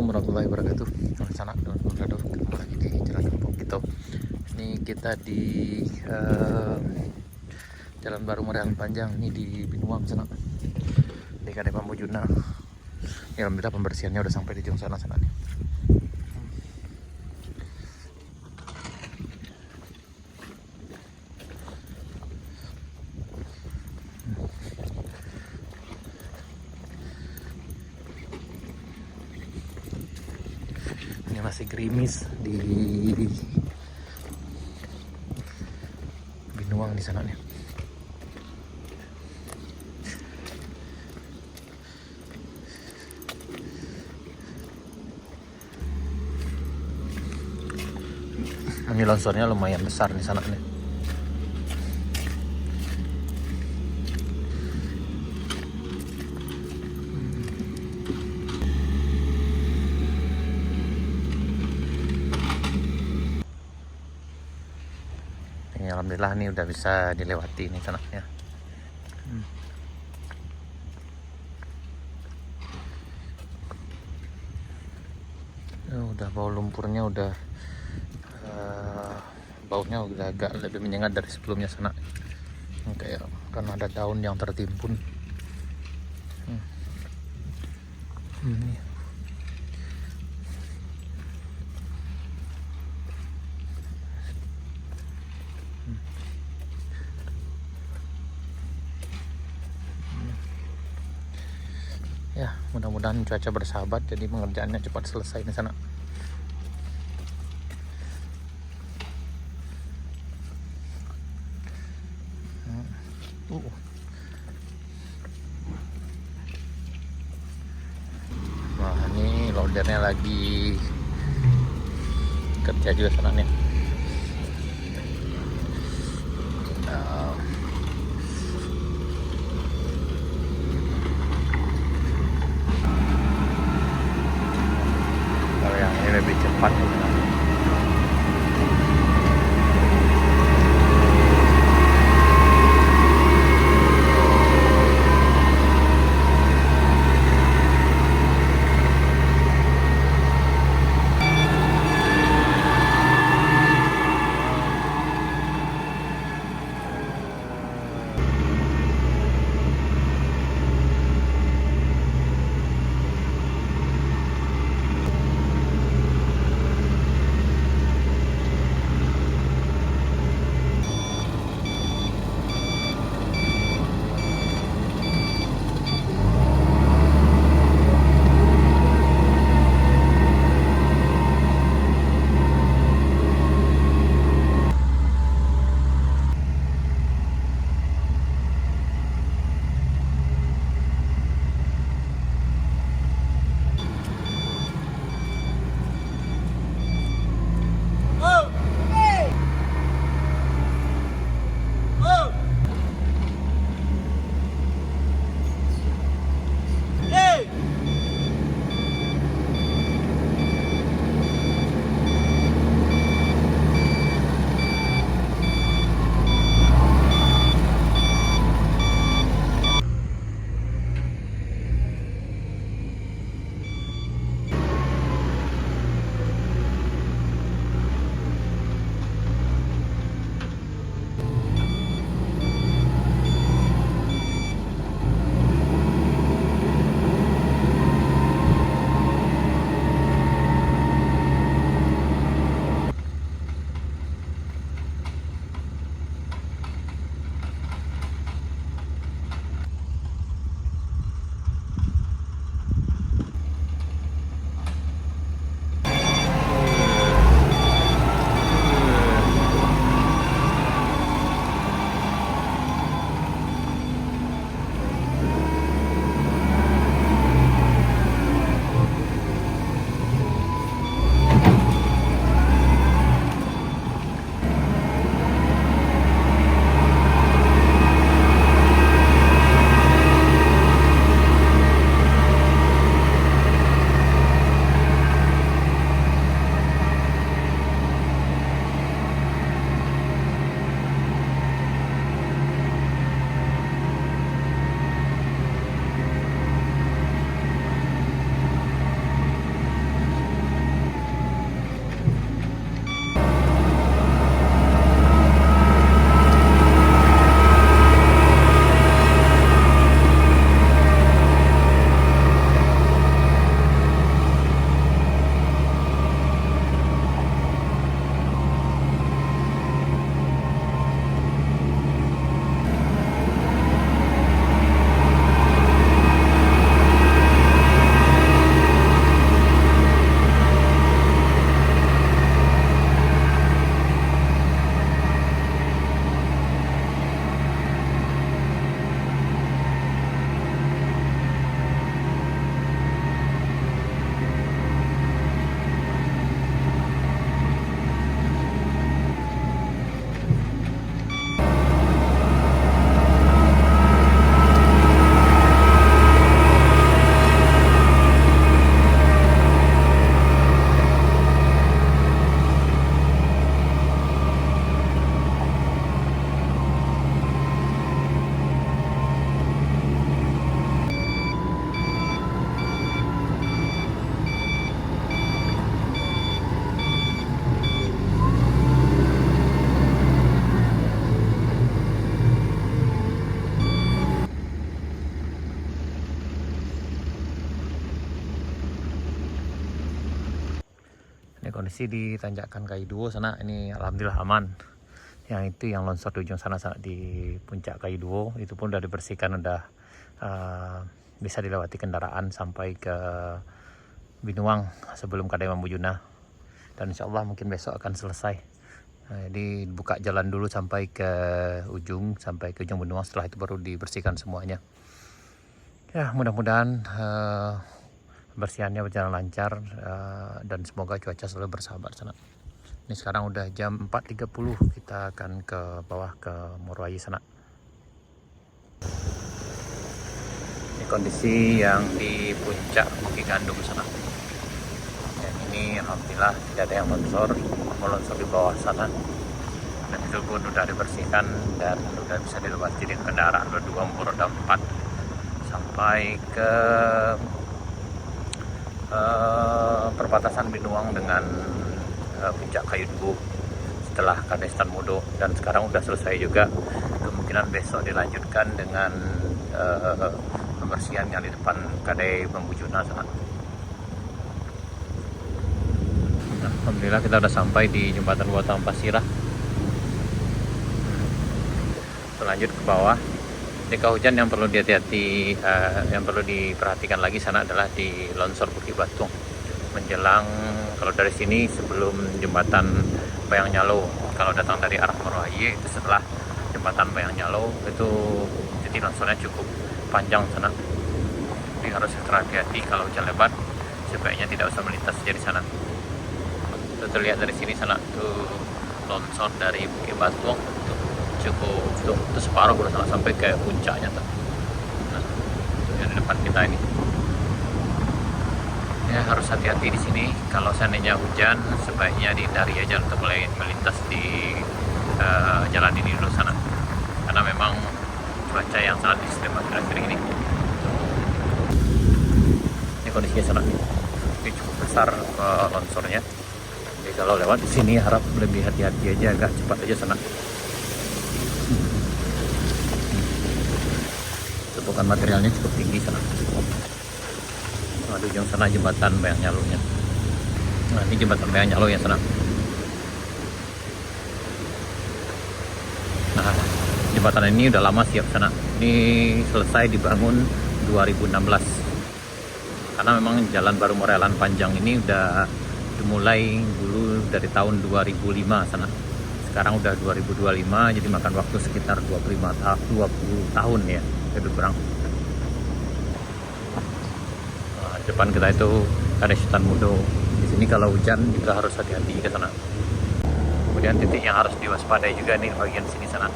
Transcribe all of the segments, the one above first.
Assalamualaikum warahmatullahi wabarakatuh. Sana teman-teman, ketemu lagi di Jalan Kampung Pito. Ini kita di Jalan Baru Merian Panjang, ini di Binuang sana, di Kadai Bambu Juna. Ya, alhamdulillah pembersihannya udah sampai di ujung sana nih. Ini masih gerimis di Binuang di sana nih. Ini longsornya lumayan besar di sana nih. Ini alhamdulillah nih udah bisa dilewati ini sananya. Udah bau lumpurnya udah baunya udah agak lebih menyengat dari sebelumnya sana. Kayak karena ada daun yang tertimbun. Ini. Ya, mudah-mudahan cuaca bersahabat jadi pengerjaannya cepat selesai di sana. Nah, ini loadernya lagi kerja juga sana nih. Kalau yang ini lebih cepat gitu. Ini kondisi di tanjakan Kaiduo sana, ini alhamdulillah aman. Yang itu yang longsor di ujung sana, di puncak Kaiduo, itu pun udah dibersihkan, udah bisa dilewati kendaraan sampai ke Binuang sebelum Kadai Mambujuna. Dan insya Allah mungkin besok akan selesai. Jadi buka jalan dulu sampai ke ujung Binuang, setelah itu baru dibersihkan semuanya. Ya, mudah-mudahan bersihannya berjalan lancar dan semoga cuaca selalu bersahabat sana. Ini sekarang udah jam 4.30, kita akan ke bawah ke Morowali sana. Ini kondisi yang di puncak Bukit Gandum sana. Dan ini alhamdulillah tidak ada yang longsor di bawah sana. Dan itu pun udah dibersihkan dan udah bisa dilewati dengan kendaraan roda 2 roda 4 sampai ke perbatasan Binuang dengan puncak Kaiduo setelah Kadai Modo. Dan sekarang udah selesai juga, kemungkinan besok dilanjutkan dengan pembersihan yang di depan Kadai Mambujuna sana. Alhamdulillah kita udah sampai di jembatan Buatan Pasirah. Lanjut ke bawah. Ketika hujan yang perlu hati-hati, yang perlu diperhatikan lagi sana adalah di longsor Bukit Batung menjelang, kalau dari sini sebelum jembatan Bayang Nyalo. Kalau datang dari arah Morowali itu setelah jembatan Bayang Nyalo, itu jadi longsornya cukup panjang sana. Jadi harus hati-hati kalau hujan lebat, sebaiknya tidak usah melintas dari sana. Itu terlihat dari sini sana tuh longsor dari Bukit Batung cukup tuh separuh udah sampai ke puncaknya tuh. Nah, itu yang di depan kita ini. Ya, harus hati-hati di sini. Kalau seandainya hujan, sebaiknya dihindari aja untuk melintas di jalan ini dulu sana. Karena memang cuaca yang sangat ekstrim akhir-akhir ini. Ini kondisinya sana. Ini cukup besar longsornya. Jadi kalau lewat di sini harap lebih hati-hati aja, agak cepat aja sana. Tumpukan materialnya cukup tinggi sana. Nah, di ujung sana jembatan Bayang Nyalo-nya. Nah, ini jembatan Bayang Nyalo ya sana. Nah, jembatan ini udah lama siap sana. Ini selesai dibangun 2016. Karena memang jalan baru Morelan panjang ini udah dimulai dulu dari tahun 2005 sana. Sekarang udah 2025, jadi makan waktu sekitar 20 tahun ya, lebih kurang. Nah, depan kita itu ada Sultan Mudo. Di sini kalau hujan juga harus hati-hati ke sana. Kemudian titik yang harus diwaspadai juga nih bagian sini sana.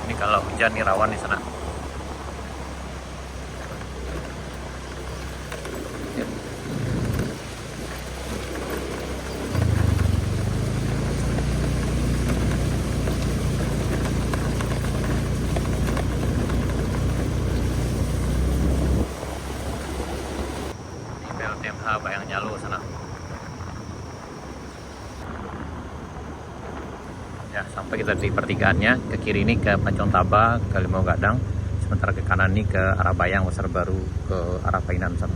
Ini kalau hujan nih rawan di sana. Bayang Nyalo sana. Ya, sampai kita di pertigaannya. Ke kiri ini ke Pancong Taba, ke Limau Gadang, sementara ke kanan ini ke arah Bayang, Pasar Baru, ke arah Painan sana.